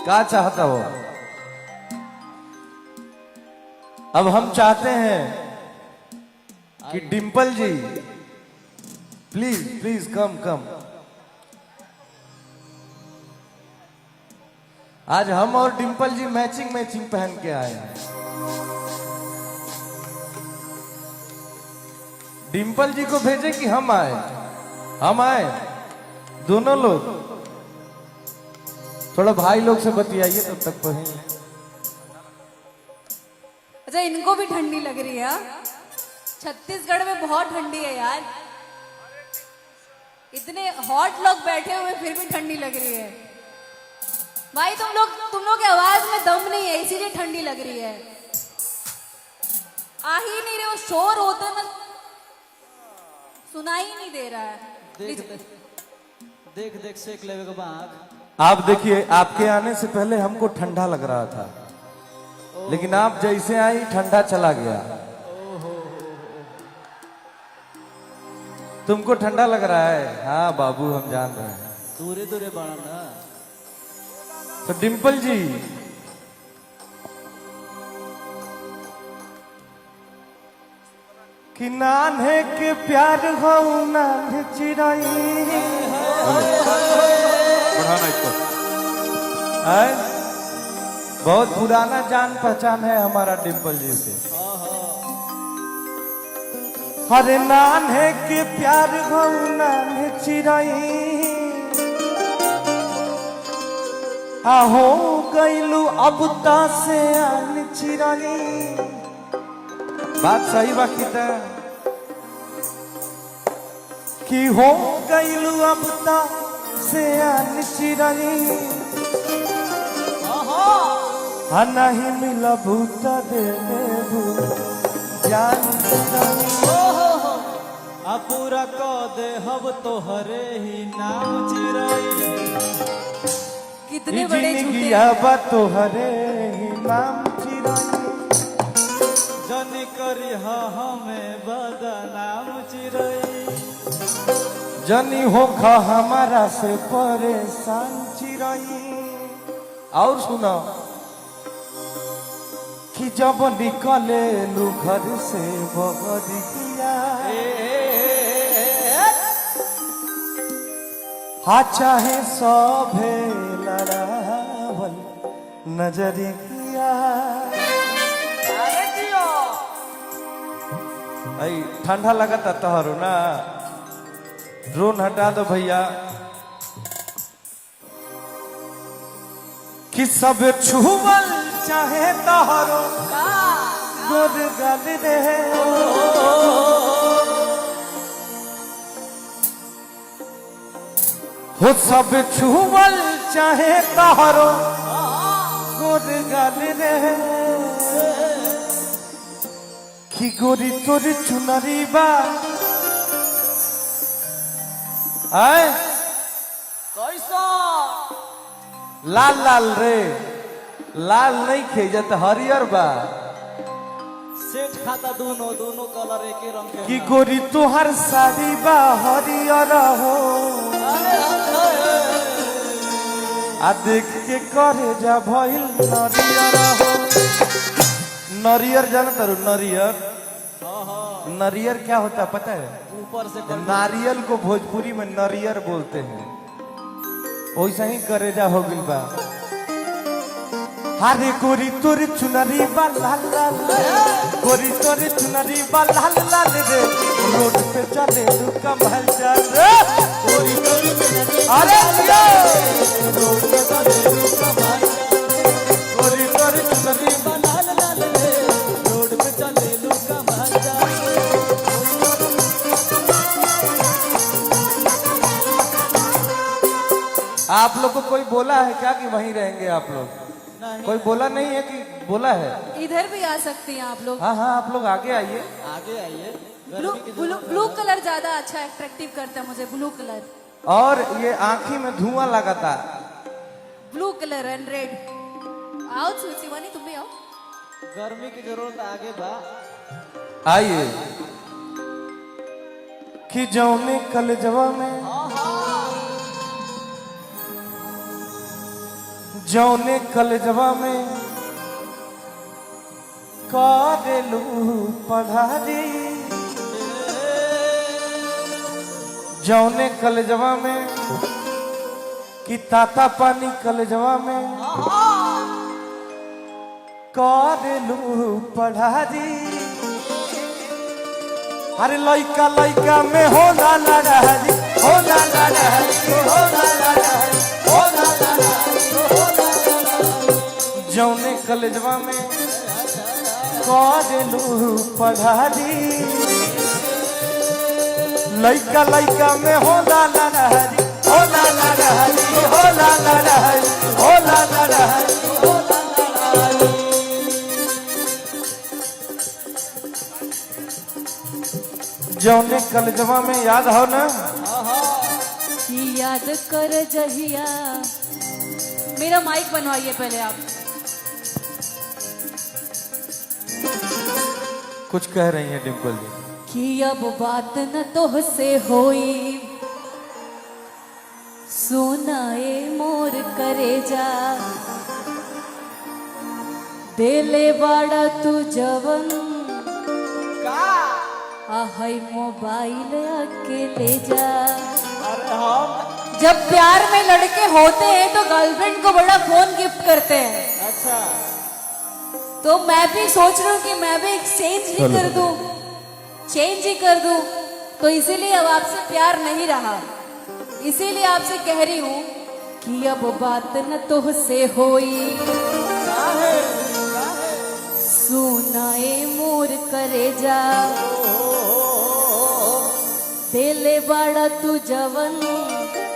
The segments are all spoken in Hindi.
क्या चाहता हो? अब हम चाहते हैं कि डिंपल जी प्लीज प्लीज कम कम। आज हम और डिंपल जी मैचिंग मैचिंग पहन के आए हैं। डिंपल जी को भेजे कि हम आए? हम आए दोनों लोग। थोड़ा भाई लोग से बतियाइए तब तक पहन ले। अच्छा, इनको भी ठंडी लग रही है? छत्तीसगढ़ में बहुत ठंडी है यार। इतने हॉट लोग बैठे हुए फिर भी ठंडी लग रही है। भाई तुम लोग की आवाज में दम नहीं है, इसीलिए ठंडी लग रही है। आ ही नहीं रहे, वो शोर होता ना, सुनाई नहीं दे रहा है। देख देख सेक लेवे के बाग। आप देखिए, आपके आने से पहले हमको ठंडा लग रहा था, लेकिन आप जैसे आई ठंडा चला गया। तुमको ठंडा लग रहा है? हाँ बाबू, हम जान रहे हैं। दूरे दूरे बड़ा ना। तो डिंपल जी, कि नान्हे के प्यार हो नान्हे चिड़ाई। बढ़ाना इसको। बहुत पुराना जान पहचान है हमारा डिंपल जी से। हरे नान्हे के प्यार हो नान्हे चिड़ाई, आहो गईलू अब ता से आन चिड़ाई। बात सही बाकी था कि हो गईलू अब ता से आन चिड़ाई। हाँ नहीं मिला भूता दे देबू जान आ पूरा को दे हब तोहरे ही नाम चिराई। कितने बड़े झूठे बा तोहरे ही नाम चिराई। जनी करी हमें बदनाम चिराई। जनी हो खा हमारा से परेशान चिराई। और सुनो कि जब निकले लू घर से बहरिया, हा चाहे सभे लड़ावल नजरिया। आई ठंडा लगता तोहरो ना? ड्रोन हटा दो भैया। कि सब छुवल चाहे तोहरो गोद गल रे। हो सब छुवल चाहे तोहरो गोद गल रे। कि गोरी तोर चुनरी बा आए कैसा लाल लाल रे। लाल नहीं खेजत, हरियर बा। सेठ खाता दोनों दोनों कलर एक ही रंग के। कि गोरी तोहर साड़ी बा हरियर हो। आ देख के करे जा भइल नरियर हो। नरियर जानता रू? नरियर, नरियर क्या होता पता है? ऊपर से नारियल को भोजपुरी में नरियर बोलते हैं। वैसा ही करेजा हो गई बा। हरे गोरी तोरी चुनरी बा लाल लाल, गोरी तोरी चुनरी बा लाल लाल रे। रोड पे चले कमल चल रे। गोरी तोरी चुनरी, अरे रोड पे चले कमाल। गोरी तोरी चुनरी बा लाल लाल रे। रोड पे चले कमाल। आप लोग को कोई बोला है क्या कि वहीं रहेंगे आप लोग? नहीं। कोई बोला नहीं है कि बोला है? इधर भी आ सकती हैं आप लोग। हाँ हाँ, आप लोग आगे आइए। आगे आइए। ब्लू ब्लू ब्लू कलर ज्यादा अच्छा अट्रैक्टिव करता है मुझे, ब्लू कलर। और ये आंखी में धुआं लगाता। Blue colour and red. आओ शिवानी, तुम भी आओ। गर्मी की जरूरत आगे बा। आइए। कि जौने कलजवा में जौने कलजवा में करेलू पढ़ारी, जौने कलजवा में कि ताता पानी कलजवा में करेलू पढ़ारी। अरे लइका लइका में होला लड़ाई, होला लड़ाई, होला लड़ाई, होला लड़ाई, होला लड़ाई। जौने कलजवा में करेलू पढ़ारी, लइका लइका में होला लड़ाई, होला लड़ाई, होला लड़ाई, होला लड़ाई, होला लड़ाई। जौने कलजवा में याद हो ना कि याद कर जहिया। मेरा माइक बनवाइए पहले आप। कुछ कह रही हैं डिम्पल जी कि अब बात न तोहसे होई, सुनाए मोर करेजा, देले बाड़ा तू जवन आहै मोबाइल अकेले जा। अरे हम जब प्यार में लड़के होते हैं तो गर्लफ्रेंड को बड़ा फोन गिफ्ट करते हैं। अच्छा तो मैं भी सोच रही हूँ कि मैं भी एक्सचेंज ही कर दूं, चेंज ही कर दूं। तो इसीलिए अब आपसे प्यार नहीं रहा, इसीलिए आपसे कह रही हूँ कि अब बात न तोहसे होई, सुनाए मोर करेजा, देले बाड़ा तू जवन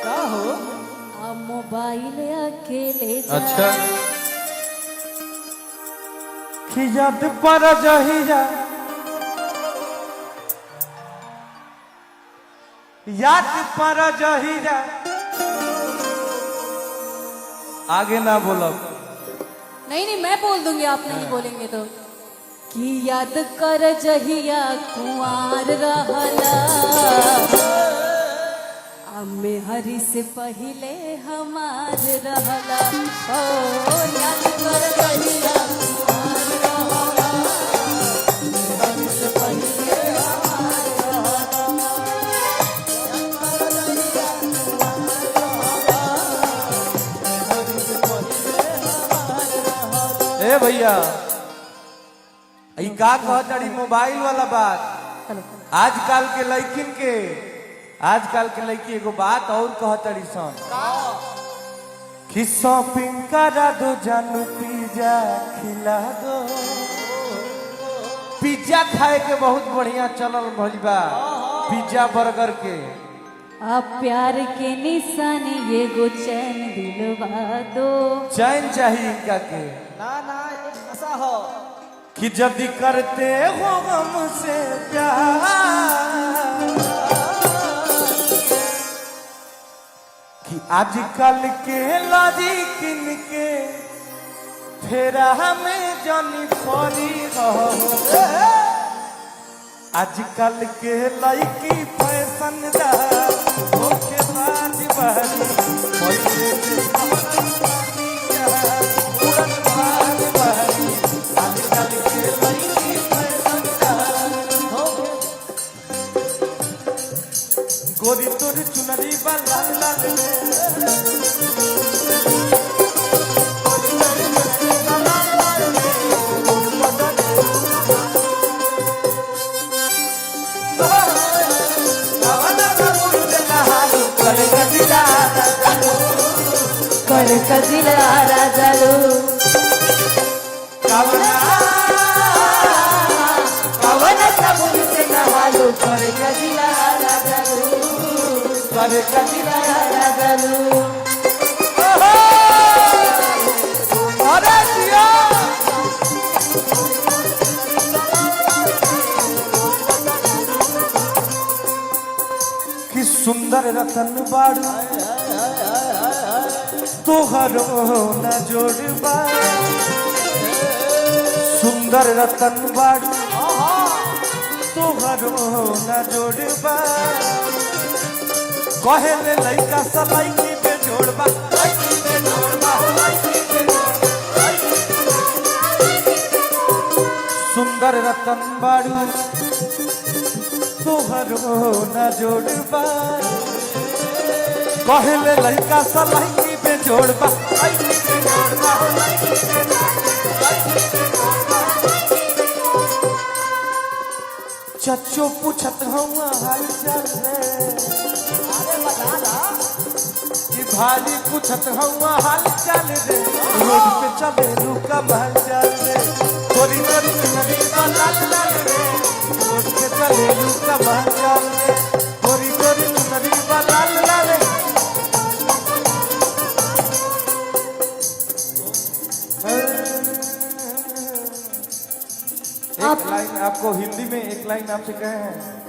का हो। अब मोबाइल अकेले जा। अच्छा कि याद पर जहिया, याद पर जहिया। आगे ना बोलो। नहीं नहीं मैं बोल दूंगी, आप नहीं बोलेंगे तो। कि याद कर जहिया कुंवार रहला, अम्मे हरी से पहले हमार रहला। ओ याद कर जहिया कुंवार रहला, हरी से पहले हमार रहला। ए भैया ई का कहतड़ी मोबाइल वाला बात। आजकल के लड़किन के, आजकल के लड़की एगो बात और कहतड़ी सन कि शॉपिंग करा दो जानू, पिज्जा खिला दो। पिज्जा खाए के बहुत बढ़िया चलल भइल बा, पिज्जा बर्गर के। आप प्यार के निशानी ये गो चैन दिलवा दो। चैन चाहिए इनका के ना ना ऐसा हो कि जल्दी करते हो हमसे प्यार, कि आजकल के लड़की किनके फेरा हमें जानी पड़ी हो। आजकल के लड़की फैशनदार होके बाज बहरी, पहिले के जमाना उड़न बाज बहरी। आजकल के लड़की फैशनदार होके गोरी तोर चुनरी वाला लाल रे। कर कजिला राजालो कवन सबून से नहालो, कर कजिला राजालो, कर कजिला राजालो। अरे दिया कि सुंदर रतन बाड़ू तोहरो न जोड़बा। सुंदर रतन बाड़ू तोहरो न जोड़बा। कहे ले लइका सब लइकी पे जोड़बा, लइकी पे जोड़बा, लइकी सुंदर रतन बाड़ू तुहरो न जोड़बा कहले लइका सा लइकी पे जोड़बा लइकी पे जोड़बा हो लइकी पे जोड़बा। चच्चो पूछत हुआ हाल चाल रे अरे बता ला कि भारी पूछत हुआ हाल चाल रे रोड पे चले रुका महल चाल रे गोरी गोरी नदी का लाल लाल रे रोड पे चले रुका महल चाल रे गोरी गोरी नदी का लाल लाल रे। एक लाइन आपको हिंदी में एक लाइन आपसे कहे हैं